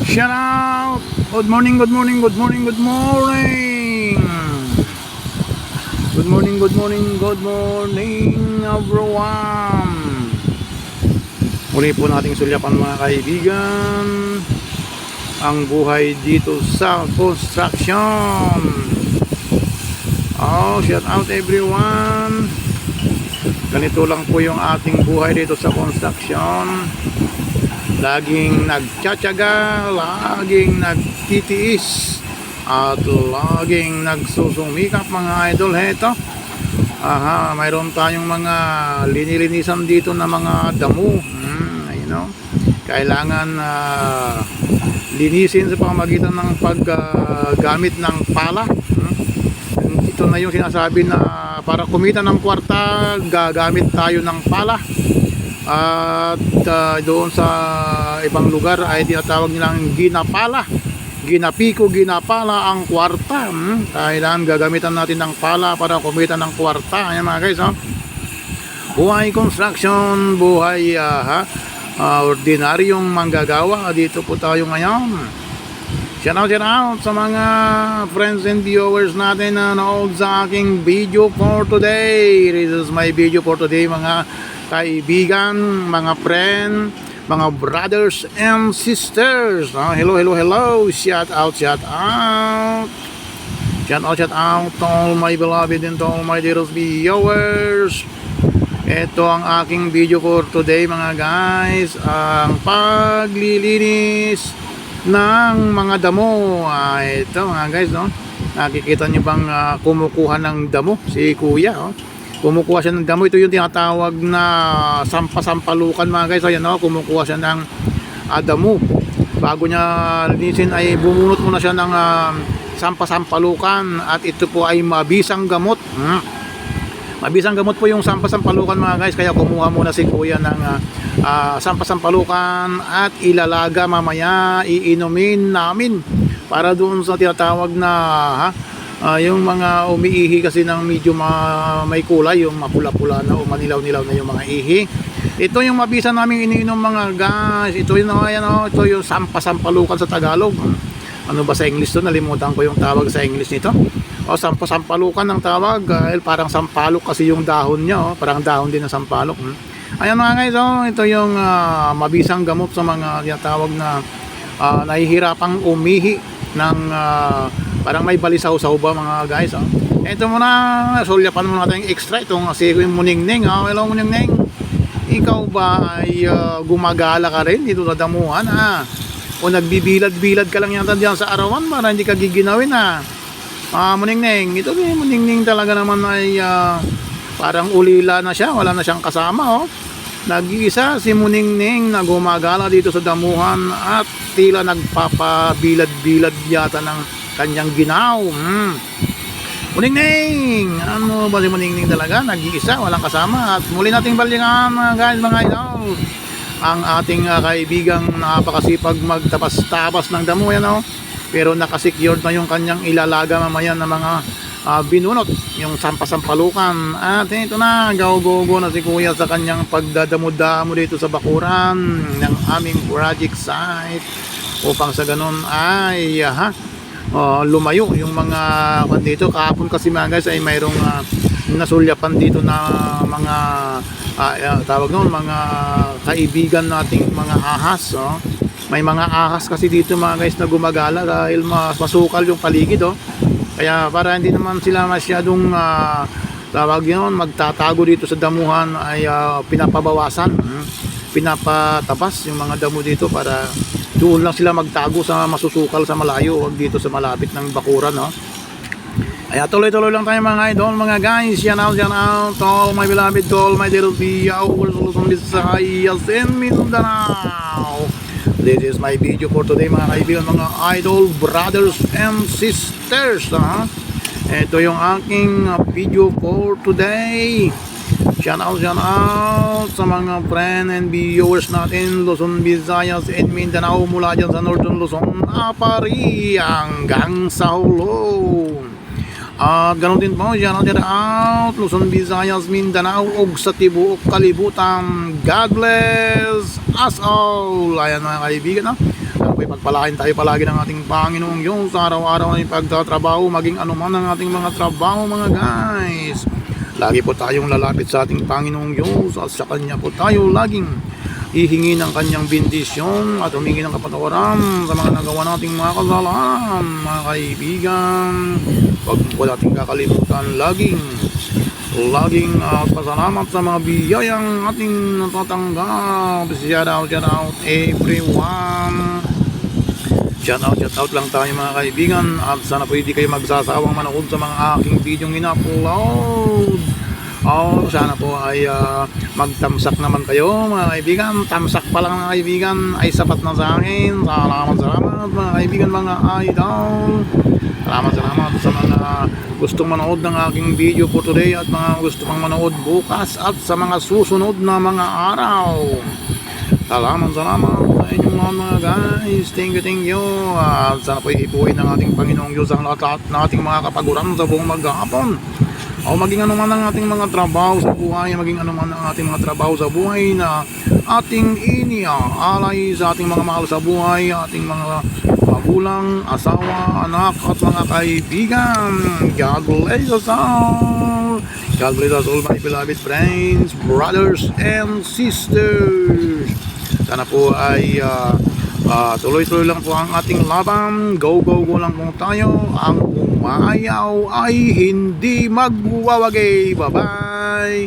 Shout out! Good morning, good morning, good morning, good morning! Good morning, good morning, good morning everyone! Muli po nating sulyapan mga kaibigan ang buhay dito sa construction. Oh, shout out everyone! Ganito lang po yung ating buhay dito sa construction. Laging nagtsatsaga, laging nagtitiis, at laging nagsusumikap mga idol. Heto, mayroon tayong mga linilinisan dito na mga damo. You know, kailangan linisin sa pamamagitan ng paggamit ng pala. Ito na yung sinasabi na para kumita ng kwarta, gagamit tayo ng pala. At doon sa ibang lugar ay tinatawag nilang ginapala, ginapiko, ginapala ang kwarta. Kailangan gagamitan natin ng pala para kumita ng kwarta. Ayan mga guys, buhay construction, buhay ordinaryong manggagawa. Dito po tayo ngayon. Shout out sa mga friends and viewers natin na nanood sa aking video for today. This is my video for today mga kaibigan, mga friend, mga brothers and sisters. Hello, hello, hello. Shout out, shout out. Shout out, shout out to all my beloved and to all my dearest viewers. Ito ang aking video for today mga guys. Ang paglilinis ng mga damo. Ito mga guys, no? Nakikita nyo bang kumukuha ng damo si kuya, kumukuha siya ng damo. Ito yung tinatawag na sampasampalukan mga guys. Ayan, kumukuha siya ng damo. Bago niya linisin ay bumunot muna siya ng sampasampalukan. At ito po ay mabisang gamot. Mabisang gamot po yung sampasampalukan mga guys. Kaya kumuha muna si kuya ng sampasampalukan at ilalaga mamaya, iinumin namin para doon sa tinatawag na yung mga umiihi kasi ng medyo may kulay, yung mapula-pula na o manilaw-nilaw na yung mga ihi. Ito yung mabisa namin iniinom mga guys. Ito yung ito yung sampasampalukan sa Tagalog. Ano ba sa English to? Nalimutan ko yung tawag sa English nito. Sampasampalukan ang tawag. Parang sampalok kasi yung dahon niya, parang dahon din ng sampalok. Ayan mga guys, ito yung mabisang gamot sa mga tinatawag na nahihirapang umihi ng parang may balisaw-saw ba mga guys. Ito muna, sulyapan muna natin yung extra. Itong si Muningning. Hello Muningning, ikaw ba ay gumagala ka rin dito sa damuhan o nagbibilad-bilad ka lang yata dyan sa arawan para hindi ka giginawin Muningning, ito si Muningning talaga naman ay parang ulila na siya, wala na siyang kasama. Nag-iisa si Muningning na gumagala dito sa damuhan at tila nagpapabilad-bilad yata ng kanyang ginaw. Muningning, ano ba si Muningning talaga? Nag-iisa, walang kasama. At muli nating balikan mga guys, mga idol, ang ating kaibigang napakasipag magtapas-tapas ng damo pero nakasecured na yung kanyang ilalaga mamaya na mga binunot, yung sampasampalukan. At ito na, go na si kuya sa kanyang pagdadamo-damo dito sa bakuran ng aming project site upang sa ganun ay lumayo yung mga dito. Kahapon kasi mga guys ay mayroong nasulyapan dito na mga tawag noon, mga kaibigan nating mga ahas. May mga ahas kasi dito mga guys na gumagala dahil masukal yung paligid. Kaya para hindi naman sila masyadong tawag yun, magtatago dito sa damuhan ay pinapabawasan, pinapatapas yung mga damo dito para doon lang sila magtago sa masusukal sa malayo, wag dito sa malapit ng bakuran. Kaya tuloy-tuloy lang tayo mga idol, mga guys. Yan out to all my beloved, to all my dear viewers from Visayas and Mindanao. This is my video for today mga kaibigan, mga idol, brothers and sisters. Ito yung aking video for today. Shout out sa mga friend and viewers natin Luzon, Visayas and Mindanao, mula dyan sa Northern Luzon, Apari hanggang sa Hulo. At ganoon din po, shout out Luzon, Visayas, Mindanao ug sa tibuok kalibutan. God bless us all. Ayan mga kaibigan, ang po ipagpalain tayo palagi ng ating Panginoong Diyos sa araw-araw ay pagtatrabaho, maging anuman ang ating mga trabaho mga guys. Lagi po tayong lalapit sa ating Panginoong Diyos at sa Kanya po tayo laging hihingi ng Kanyang bendisyon at humingi ng kapatawaran sa mga nagawa nating mga kasalanan mga kaibigan. Huwag po natin kakalimutan laging pasalamat sa mga biyayang ating natatanggap. Shout out everyone. Shout out lang tayo mga kaibigan. At sana po hindi kayo magsasawang manood sa mga aking video in-upload. Sana po ay magtamsak naman kayo mga kaibigan. Tamsak pa lang mga kaibigan ay sapat na sa akin. Salamat mga kaibigan, mga idol. Salamat sa mga gustong manood ng aking video po today at mga gusto pang manood bukas at sa mga susunod na mga araw. Salamat sa inyong mga guys. Thank you. At sana po ipuin ng ating Panginoong Diyos ang lahat ng ating mga kapaguran sa buong maghapon. O maging anuman ang ating mga trabaho sa buhay, maging anuman ang ating mga trabaho sa buhay na ating alay sa ating mga mahal sa buhay, ating mga magulang, asawa, anak at mga kaibigan. God bless us all. God bless us all, my beloved friends, brothers and sisters. Sana po ay tuloy-tuloy lang po ang ating laban. Go lang po tayo. Ang umayaw ay hindi magwawagi. Bye-bye.